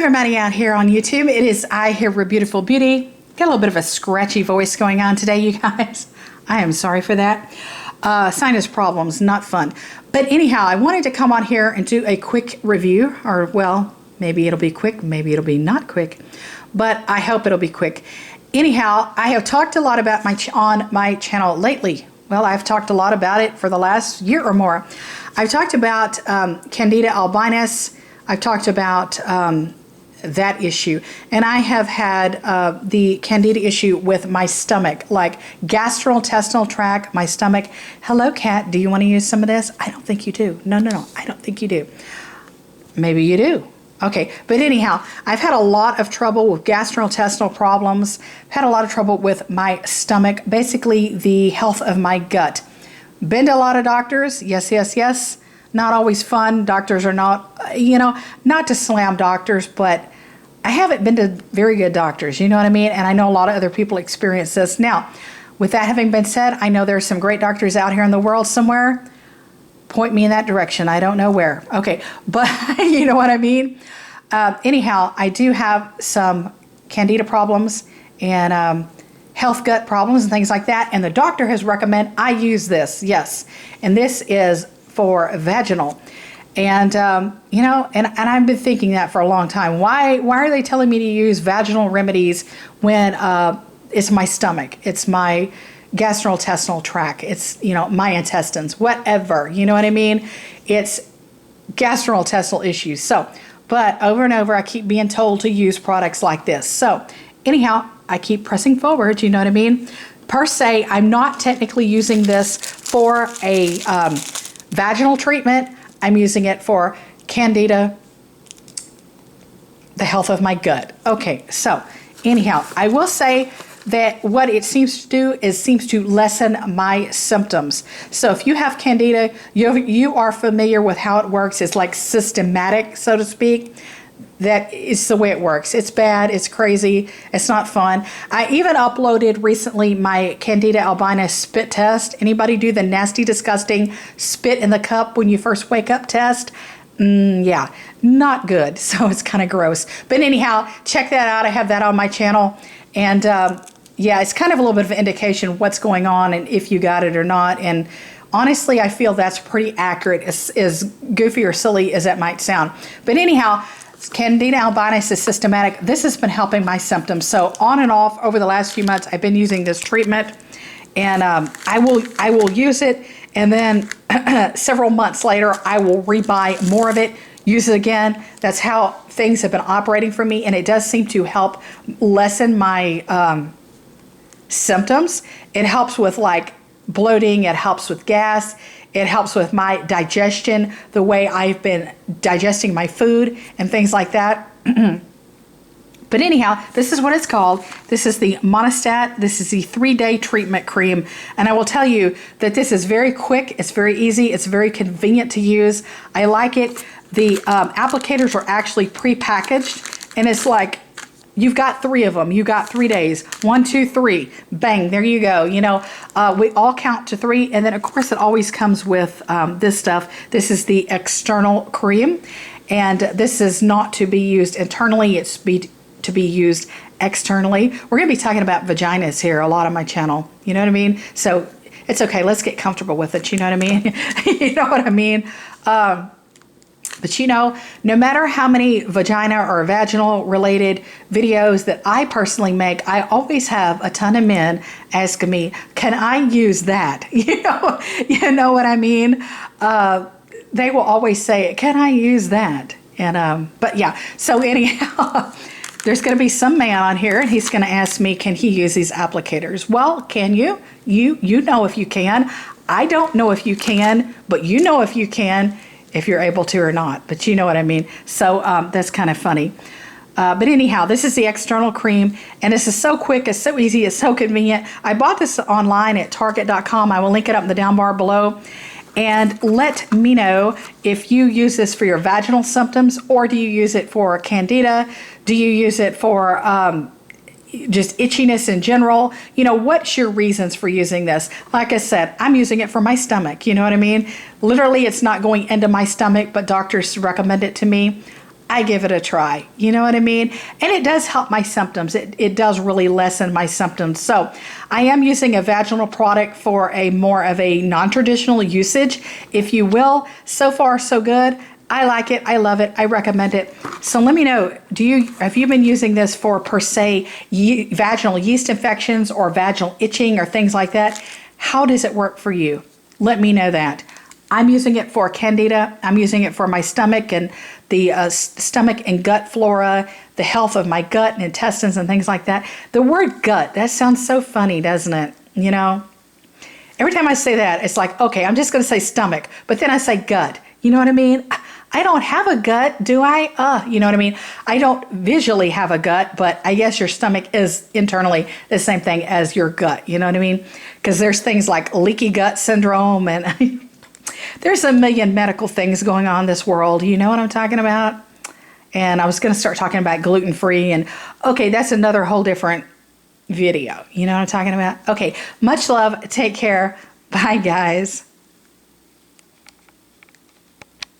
everybody out here on YouTube. It is I here with Beautiful Beauty. Got a little bit of a scratchy voice going on today, you guys. I am sorry for that. Sinus problems, not fun. But anyhow, I wanted to come on here and do a quick review, or well, maybe it'll be quick, maybe it'll be not quick, but I hope it'll be quick. Anyhow, I have talked a lot about on my channel lately. Well, I've talked a lot about it for the last year or more. I've talked about Candida albinus. I've talked about that issue, and I have had the Candida issue with my stomach, like gastrointestinal tract, my stomach. Hello, cat, do you want to use some of this? I don't think you do. No, I don't think you do. Maybe you do. Okay, but anyhow, I've had a lot of trouble with gastrointestinal problems. I've had a lot of trouble with my stomach, basically the health of my gut. Been to a lot of doctors, yes. Not always fun. Doctors are not, not to slam doctors, but I haven't been to very good doctors, you know what I mean? And I know a lot of other people experience this. Now, with that having been said, I know there's some great doctors out here in the world somewhere. Point me in that direction. I don't know where. Okay, but you know what I mean? Anyhow, I do have some Candida problems and health gut problems and things like that. And the doctor has recommended I use this, yes. And this is for vaginal. And, and I've been thinking that for a long time. Why are they telling me to use vaginal remedies when it's my stomach, it's my gastrointestinal tract, it's, my intestines, whatever, you know what I mean? It's gastrointestinal issues. So, but over and over, I keep being told to use products like this. So anyhow, I keep pressing forward, you know what I mean? Per se, I'm not technically using this for a vaginal treatment. I'm using it for Candida, the health of my gut. Okay, so anyhow, I will say that what it seems to do is seems to lessen my symptoms. So if you have Candida, you are familiar with how it works. It's like systematic, so to speak. That is the way it works. It's bad, it's crazy, it's not fun. I even uploaded recently my Candida albinus spit test. Anybody do the nasty, disgusting spit in the cup when you first wake up test? Yeah, not good. So it's kind of gross. But anyhow, check that out. I have that on my channel. And yeah, it's kind of a little bit of an indication of what's going on and if you got it or not. And honestly, I feel that's pretty accurate, as goofy or silly as that might sound. But anyhow, Candida albinus is systematic. This has been helping my symptoms. So on and off over the last few months, I've been using this treatment, and I will use it, and then several months later, I will rebuy more of it, use it again. That's how things have been operating for me, and it does seem to help lessen my symptoms. It helps with like bloating. It helps with gas. It helps with my digestion, the way I've been digesting my food and things like that. But anyhow, this is what it's called. This is the Monistat. This is the 3-day treatment cream. And I will tell you that this is very quick. It's very easy. It's very convenient to use. I like it. The applicators are actually pre-packaged. And it's like, you've got 3 of them. You got 3 days. 1, 2, 3. Bang, there you go. We all count to 3. And then, of course, it always comes with this stuff. This is the external cream. And this is not to be used internally. It's to be used externally. We're going to be talking about vaginas here a lot on my channel. You know what I mean? So it's okay. Let's get comfortable with it. You know what I mean? You know what I mean? But no matter how many vagina or vaginal related videos that I personally make, I always have a ton of men asking me, can I use that? You know what I mean? They will always say, can I use that? And, but yeah, so anyhow, there's going to be some man on here and he's going to ask me, can he use these applicators? Well, can you? You know if you can. I don't know if you can, but you know if you can, if you're able to or not, but you know what I mean. So that's kind of funny. But anyhow, this is the external cream, and this is so quick, it's so easy, it's so convenient. I bought this online at Target.com. I will link it up in the down bar below. And let me know if you use this for your vaginal symptoms, or do you use it for Candida? Do you use it for just itchiness in general? What's your reasons for using this? Like I said, I'm using it for my stomach. You know what I mean? Literally, it's not going into my stomach, but doctors recommend it to me. I give it a try. You know what I mean? And it does help my symptoms. It does really lessen my symptoms. So I am using a vaginal product for a more of a non-traditional usage, if you will. So far, so good. I like it. I love it. I recommend it. So let me know, have you been using this for per se vaginal yeast infections or vaginal itching or things like that? How does it work for you? Let me know that. I'm using it for Candida. I'm using it for my stomach and the stomach and gut flora, the health of my gut and intestines and things like that. The word gut, that sounds so funny, doesn't it? You know, every time I say that, it's like, okay, I'm just going to say stomach, but then I say gut. You know what I mean? I don't have a gut, do I? You know what I mean? I don't visually have a gut, but I guess your stomach is internally the same thing as your gut. You know what I mean? Because there's things like leaky gut syndrome and there's a million medical things going on in this world. You know what I'm talking about? And I was going to start talking about gluten-free and okay, that's another whole different video. You know what I'm talking about? Okay, much love. Take care. Bye, guys.